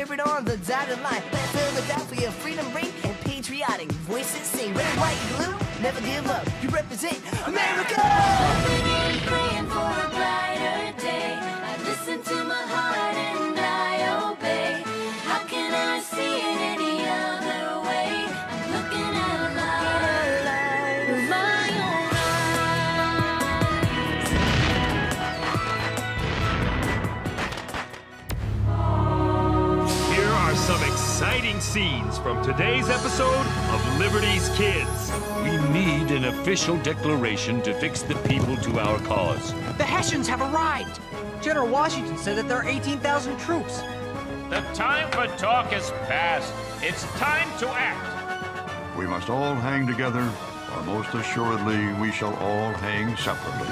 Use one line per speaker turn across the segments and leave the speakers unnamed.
wear it on the dotted line. Let Philadelphia freedom ring and patriotic voices sing. Red, white, blue, never give up. You represent America.
Praying for a brighter day. I listen to my heart and I obey. How can I see it any other way? I'm looking at a light with my own
Here are some exciting scenes from today's episode of Liberty's Kids. We need an official declaration to fix the people to our cause.
The Hessians have arrived! General Washington said that there are 18,000 troops.
The time for talk is past. It's time to act.
We must all hang together, or most assuredly we shall all hang separately.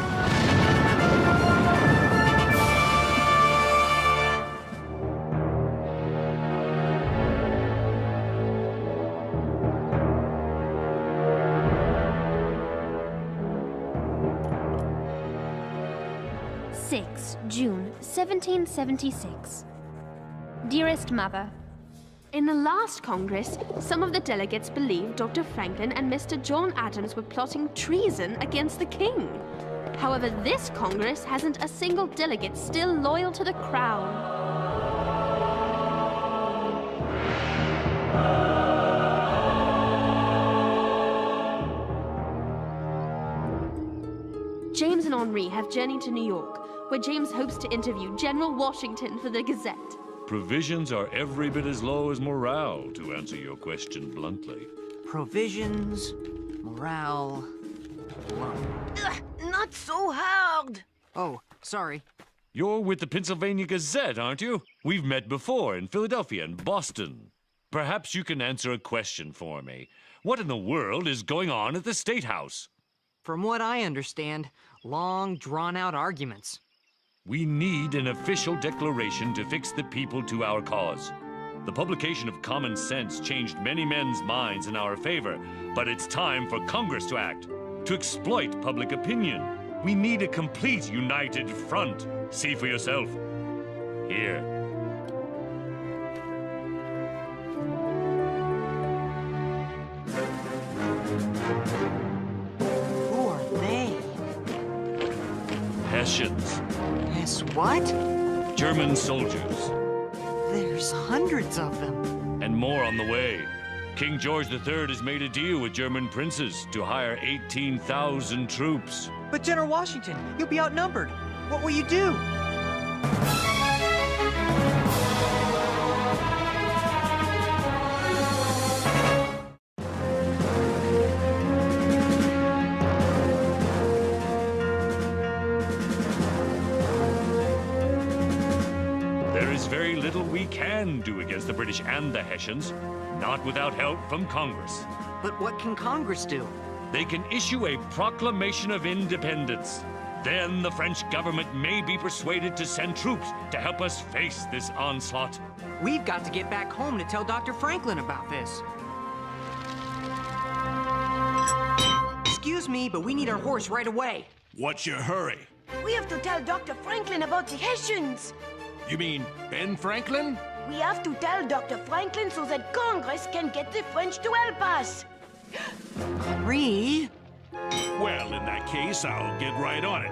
6 June 1776. Dearest Mother, in the last Congress, some of the delegates believed Dr. Franklin and Mr. John Adams were plotting treason against the king. However, this Congress hasn't a single delegate still loyal to the crown. James and Henri have journeyed to New York, where James hopes to interview General Washington for the Gazette.
Provisions are every bit as low as morale, to answer your question bluntly.
Provisions, morale, low.
Not so hard.
Oh, sorry.
You're with the Pennsylvania Gazette, aren't you? We've met before in Philadelphia and Boston. Perhaps you can answer a question for me. What in the world is going on at the State House?
From what I understand, long, drawn-out arguments.
We need an official declaration to fix the people to our cause. The publication of Common Sense changed many men's minds in our favor, but it's time for Congress to act, to exploit public opinion. We need a complete united front. See for yourself. Here.
Who are they?
Hessians.
Yes, what?
German soldiers.
There's hundreds of them.
And more on the way. King George III has made a deal with German princes to hire 18,000 troops.
But General Washington, you'll be outnumbered. What will you do?
There is very little we can do against the British and the Hessians, not without help from Congress.
But what can Congress do?
They can issue a proclamation of independence. Then the French government may be persuaded to send troops to help us face this onslaught.
We've got to get back home to tell Dr. Franklin about this. Excuse me, but we need our horse right away.
What's your hurry?
We have to tell Dr. Franklin about the Hessians.
You mean Ben Franklin?
We have to tell Dr. Franklin so that Congress can get the French to help us.
Henri?
Well, in that case, I'll get right on it.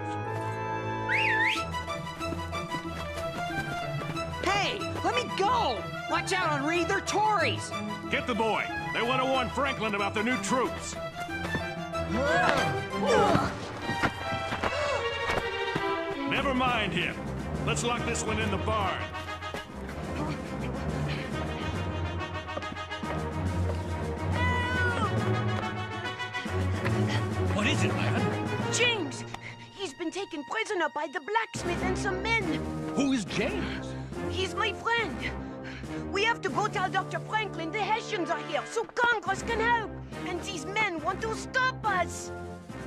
Hey, let me go! Watch out, Henri, they're Tories!
Get the boy. They want to warn Franklin about the new troops. Never mind him. Let's lock this one in the barn.
What is it, man?
James! He's been taken prisoner by the blacksmith and some men.
Who is James?
He's my friend. We have to go tell Dr. Franklin the Hessians are here so Congress can help. And these men want to stop us.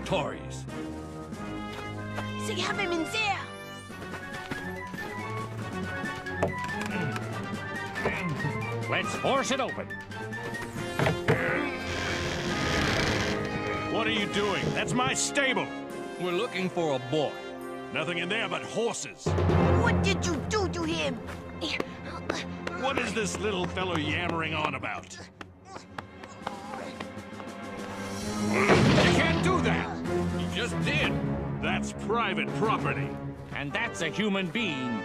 Tories.
They have him in there.
Let's force it open.
What are you doing? That's my stable.
We're looking for a boy.
Nothing in there but horses.
What did you do to him?
What What is this little fellow yammering on about?
You can't do that! You just did!
That's private property.
And that's a human being.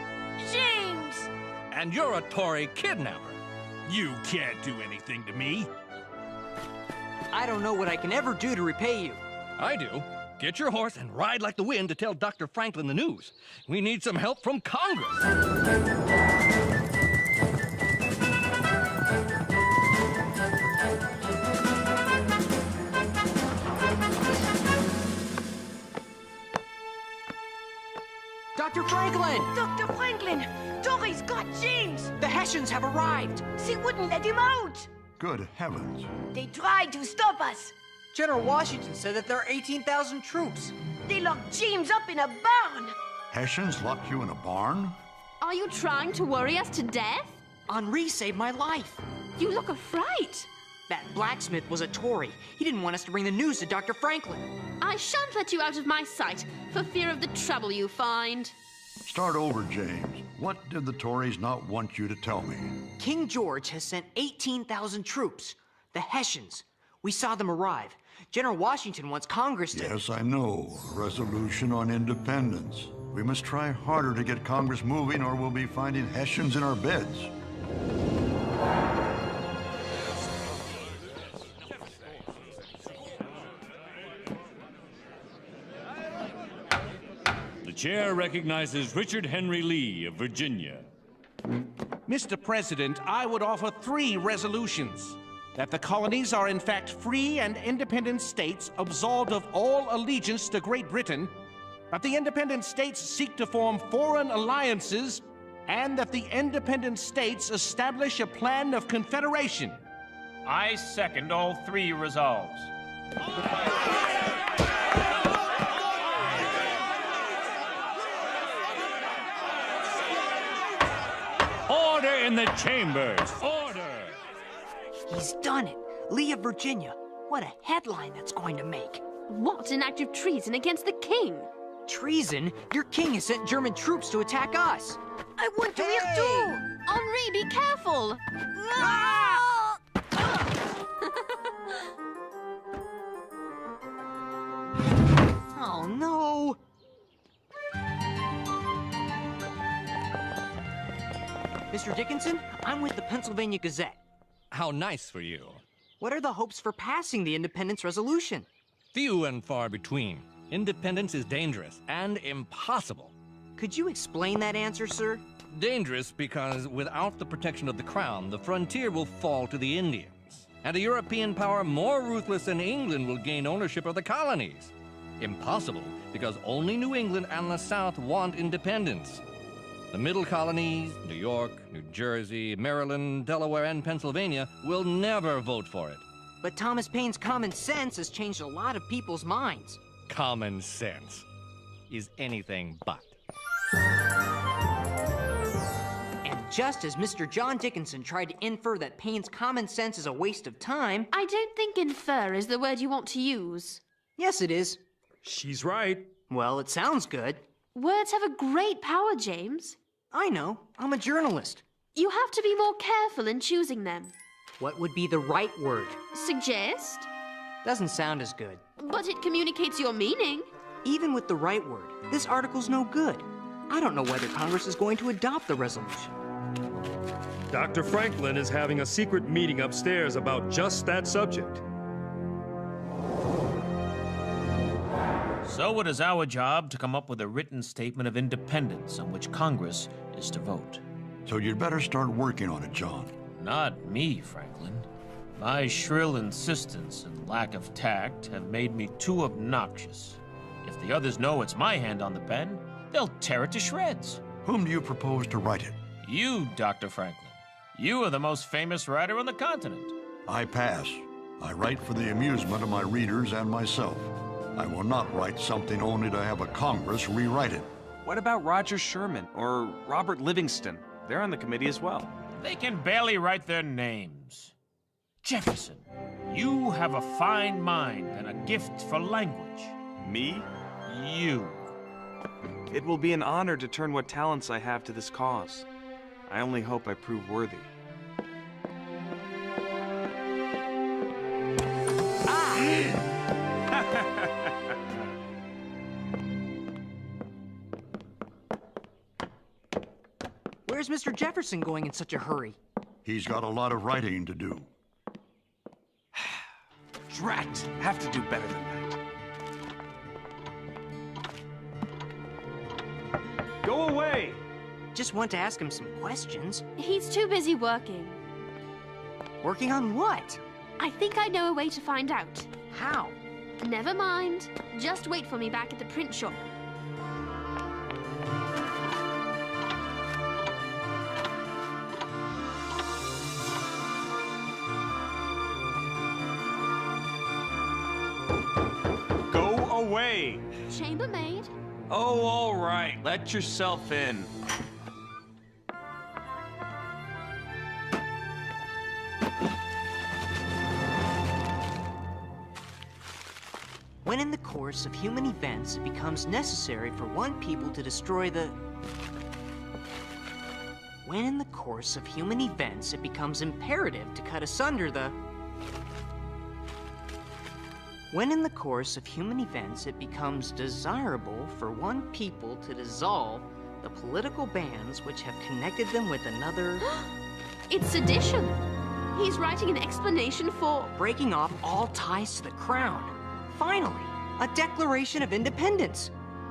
James!
And you're a Tory kidnapper.
You can't do anything to me.
I don't know what I can ever do to repay you.
I do. Get your horse and ride like the wind to tell Dr. Franklin the news. We need some help from Congress.
Dr. Franklin!
Dr. Franklin! Tory's got James!
The Hessians have arrived!
They wouldn't let him out!
Good heavens.
They tried to stop us!
General Washington said that there are 18,000 troops.
They locked James up in a barn!
Hessians locked you in a barn?
Are you trying to worry us to death?
Henri saved my life.
You look afraid.
That blacksmith was a Tory. He didn't want us to bring the news to Dr. Franklin.
I shan't let you out of my sight for fear of the trouble you find.
Start over, James. What did the Tories not want you to tell me?
King George has sent 18,000 troops. The Hessians. We saw them arrive. General Washington wants Congress to...
Yes, I know. A resolution on independence. We must try harder to get Congress moving or we'll be finding Hessians in our beds.
The chair recognizes Richard Henry Lee of Virginia.
Mr. President, I would offer 3 resolutions. That the colonies are in fact free and independent states absolved of all allegiance to Great Britain, that the independent states seek to form foreign alliances, and that the independent states establish a plan of confederation. I second all 3 resolves.
Order in the chambers! Order!
He's done it. Lee of Virginia. What a headline that's going to make.
What an act of treason against the king!
Treason? Your king has sent German troops to attack us.
I want to hear too!
Henri, be careful!
Ah!
Oh, no. Mr. Dickinson, I'm with the Pennsylvania Gazette.
How nice for you.
What are the hopes for passing the independence resolution?
Few and far between. Independence is dangerous and impossible.
Could you explain that answer, sir?
Dangerous because without the protection of the crown, the frontier will fall to the Indians. And a European power more ruthless than England will gain ownership of the colonies. Impossible because only New England and the South want independence. The middle colonies, New York, New Jersey, Maryland, Delaware, and Pennsylvania will never vote for it.
But Thomas Paine's common sense has changed a lot of people's minds.
Common sense is anything but.
And just as Mr. John Dickinson tried to infer that Paine's common sense is a waste of time...
I don't think infer is the word you want to use.
Yes, it is.
She's right.
Well, it sounds good.
Words have a great power, James.
I know. I'm a journalist.
You have to be more careful in choosing them.
What would be the right word?
Suggest?
Doesn't sound as good.
But it communicates your meaning.
Even with the right word, this article's no good. I don't know whether Congress is going to adopt the resolution.
Dr. Franklin is having a secret meeting upstairs about just that subject.
So it is our job to come up with a written statement of independence on which Congress is to vote.
So you'd better start working on it, John.
Not me, Franklin. My shrill insistence and lack of tact have made me too obnoxious. If the others know it's my hand on the pen, they'll tear it to shreds.
Whom do you propose to write it?
You, Dr. Franklin. You are the most famous writer on the continent.
I pass. I write for the amusement of my readers and myself. I will not write something only to have a Congress rewrite it.
What about Roger Sherman or Robert Livingston? They're on the committee as well.
They can barely write their names. Jefferson, you have a fine mind and a gift for language.
Me?
You.
It will be an honor to turn what talents I have to this cause. I only hope I prove worthy.
Where's Mr. Jefferson going in such a hurry?
He's got a lot of writing to do.
Drat! Have to do better than that.
Go away!
Just want to ask him some questions.
He's too busy working.
Working on what?
I think I know a way to find out.
How?
Never mind. Just wait for me back at the print shop.
Go away!
Chambermaid?
Oh, all right. Let yourself in.
When in the course of human events it becomes necessary for one people to destroy the... When in the course of human events it becomes imperative to cut asunder the... When in the course of human events it becomes desirable for one people to dissolve the political bands which have connected them with another...
It's sedition. He's writing an explanation for...
breaking off all ties to the crown. Finally, a Declaration of Independence.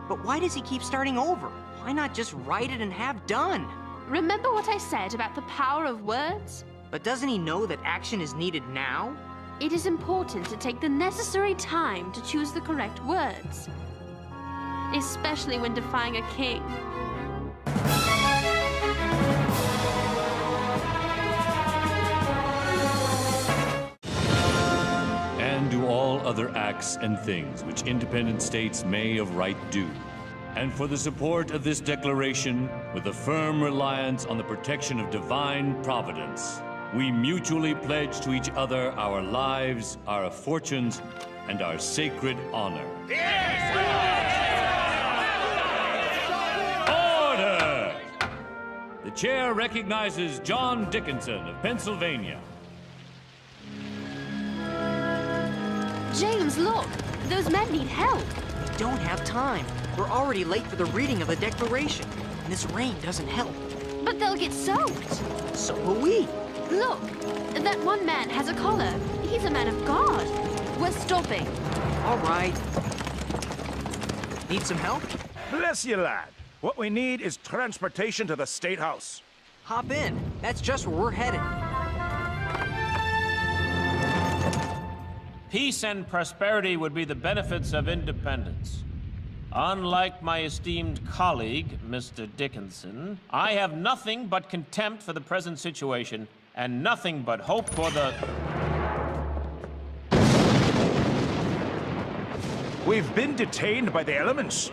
But why does he keep starting over? Why not just write it and have done?
Remember what I said about the power of words?
But doesn't he know that action is needed now?
It is important to take the necessary time to choose the correct words. Especially when defying a king.
And do all other acts and things which independent states may of right do. And for the support of this declaration, with a firm reliance on the protection of divine providence, we mutually pledge to each other our lives, our fortunes, and our sacred honor. Order! The chair recognizes John Dickinson of Pennsylvania.
James, look! Those men need help!
We don't have time. We're already late for the reading of the Declaration, and this rain doesn't help.
But they'll get soaked!
So will we.
Look! That one man has a collar. He's a man of God. We're stopping.
All right. Need some help?
Bless you, lad. What we need is transportation to the State House.
Hop in. That's just where we're headed.
Peace and prosperity would be the benefits of independence. Unlike my esteemed colleague, Mr. Dickinson, I have nothing but contempt for the present situation and nothing but hope for the...
We've been detained by the elements.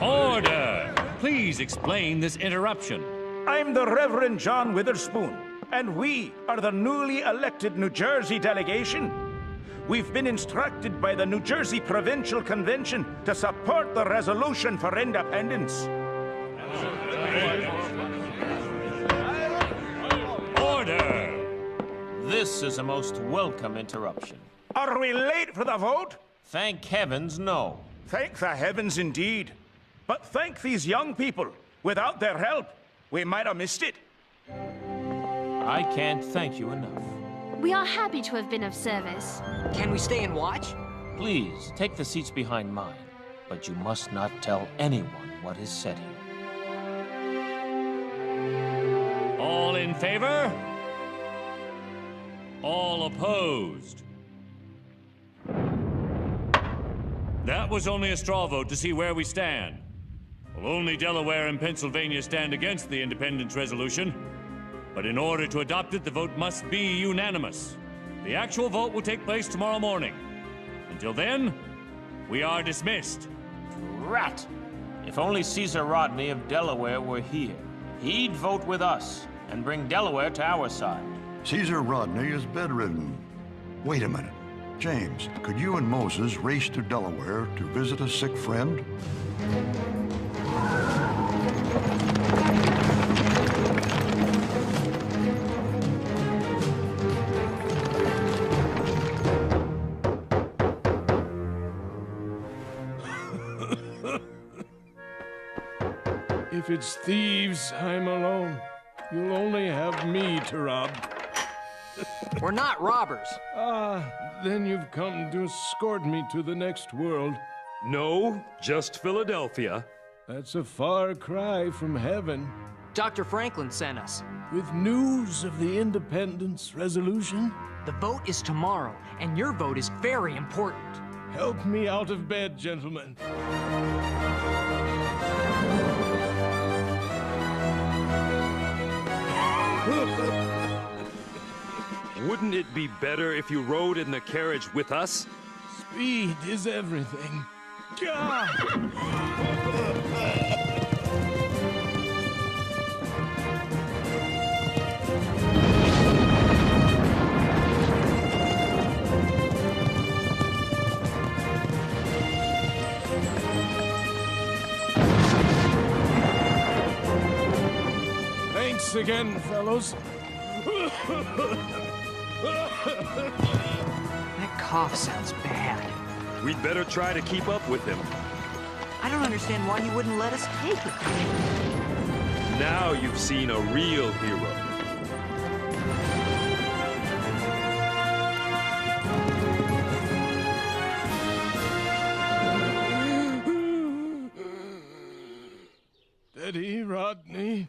Order! Please explain this interruption.
I'm the Reverend John Witherspoon, and we are the newly elected New Jersey delegation. We've been instructed by the New Jersey Provincial Convention to support the resolution for independence.
Order!
This is a most welcome interruption.
Are we late for the vote?
Thank heavens, no.
Thank the heavens indeed. But thank these young people. Without their help, we might have missed it.
I can't thank you enough.
We are happy to have been of service.
Can we stay and watch?
Please, take the seats behind mine, but you must not tell anyone what is said here.
All in favor? All opposed? That was only a straw vote to see where we stand. Well, only Delaware and Pennsylvania stand against the independence resolution. But in order to adopt it, the vote must be unanimous. The actual vote will take place tomorrow morning. Until then, we are dismissed.
Rat! If only Caesar Rodney of Delaware were here. He'd vote with us and bring Delaware to our side.
Caesar Rodney is bedridden. Wait a minute. James, could you and Moses race to Delaware to visit a sick friend?
If If it's thieves, I'm alone. You'll only have me to rob.
We're not robbers.
Then you've come to escort me to the next world.
No, just Philadelphia.
That's a far cry from heaven.
Dr. Franklin sent us.
With news of the independence resolution?
The vote is tomorrow, and your vote is very important.
Help me out of bed, gentlemen.
Wouldn't it be better if you rode in the carriage with us?
Speed is everything. Thanks again, fellows.
That cough sounds bad.
We'd better try to keep up with him.
I don't understand why you wouldn't let us take it.
Now you've seen a real hero.
Steady, Rodney.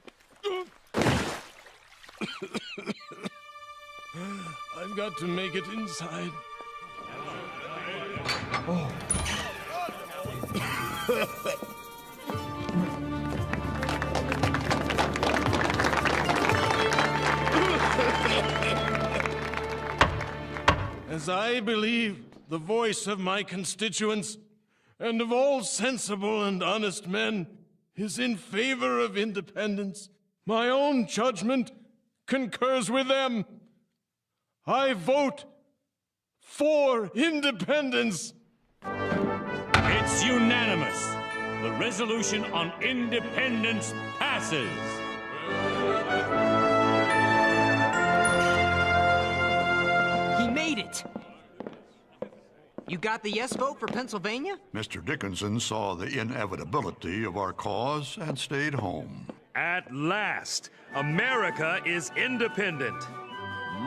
I've got to make it inside. Oh. As I believe the voice of my constituents and of all sensible and honest men is in favor of independence, my own judgment concurs with them. I vote for independence.
It's unanimous. The resolution on independence passes.
He made it. You got the yes vote for Pennsylvania?
Mr. Dickinson saw the inevitability of our cause and stayed home.
At last, America is independent.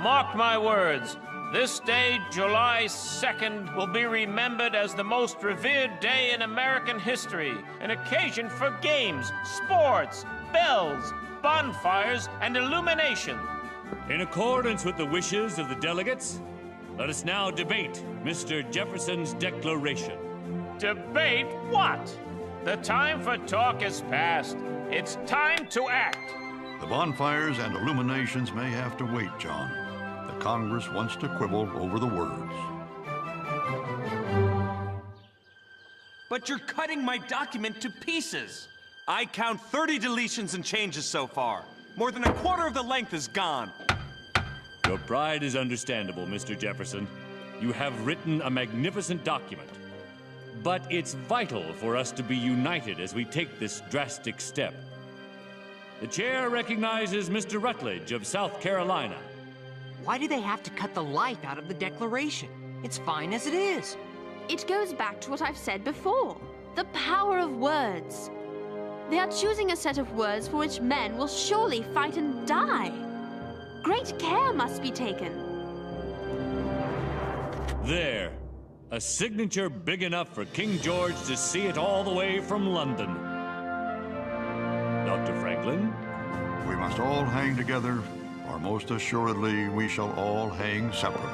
Mark my words, this day, July 2nd, will be remembered as the most revered day in American history, an occasion for games, sports, bells, bonfires, and illumination.
In accordance with the wishes of the delegates, let us now debate Mr. Jefferson's declaration.
Debate what? The time for talk is past. It's time to act.
The bonfires and illuminations may have to wait, John. The Congress wants to quibble over the words.
But you're cutting my document to pieces. I count 30 deletions and changes so far. More than a quarter of the length is gone.
Your pride is understandable, Mr. Jefferson. You have written a magnificent document. But it's vital for us to be united as we take this drastic step. The chair recognizes Mr. Rutledge of South Carolina.
Why do they have to cut the life out of the Declaration? It's fine as it is.
It goes back to what I've said before. The power of words. They are choosing a set of words for which men will surely fight and die. Great care must be taken.
There. A signature big enough for King George to see it all the way from London. Dr. Franklin?
We must all hang together, or most assuredly we shall all hang separately.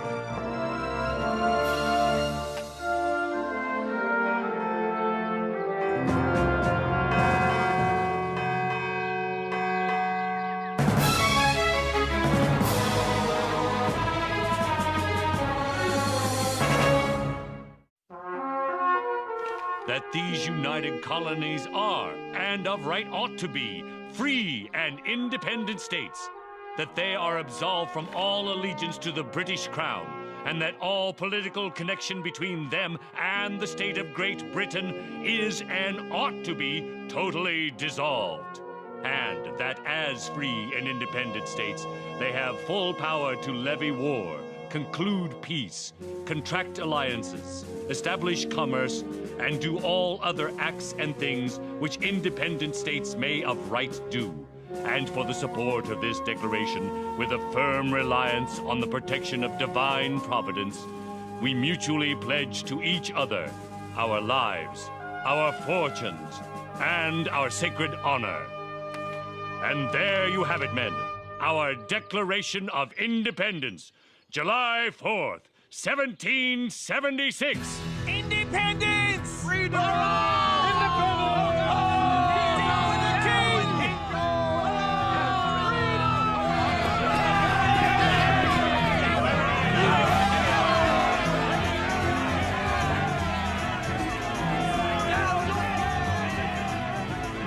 That these united colonies are, and of right ought to be, free and independent states, that they are absolved from all allegiance to the British Crown, and that all political connection between them and the state of Great Britain is and ought to be totally dissolved, and that as free and independent states, they have full power to levy war, conclude peace, contract alliances, establish commerce, and do all other acts and things which independent states may of right do, and for the support of this declaration, with a firm reliance on the protection of divine providence, we mutually pledge to each other our lives, our fortunes, and our sacred honor. And there you have it, men. Our Declaration of Independence, July 4th, 1776.
Independence! Freedom!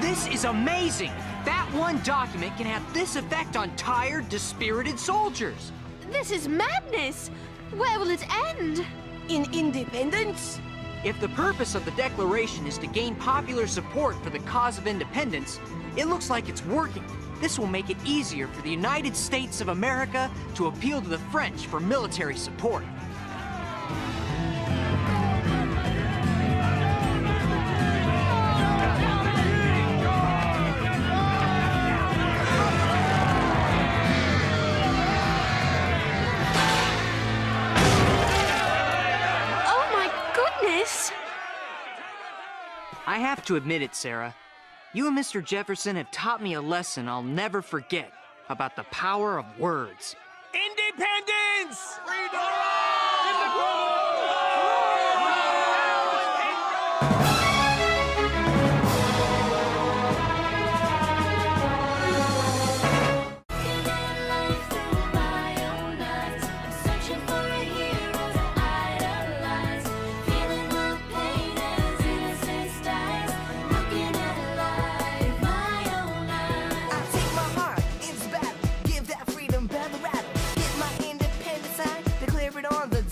This is amazing! That one document can have this effect on tired, dispirited soldiers.
This is madness! Where will it end?
In independence?
If the purpose of the Declaration is to gain popular support for the cause of independence, it looks like it's working. This will make it easier for the United States of America to appeal to the French for military support. I have to admit it, Sarah. You and Mr. Jefferson have taught me a lesson I'll never forget about the power of words.
Independence!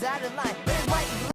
Dotted line.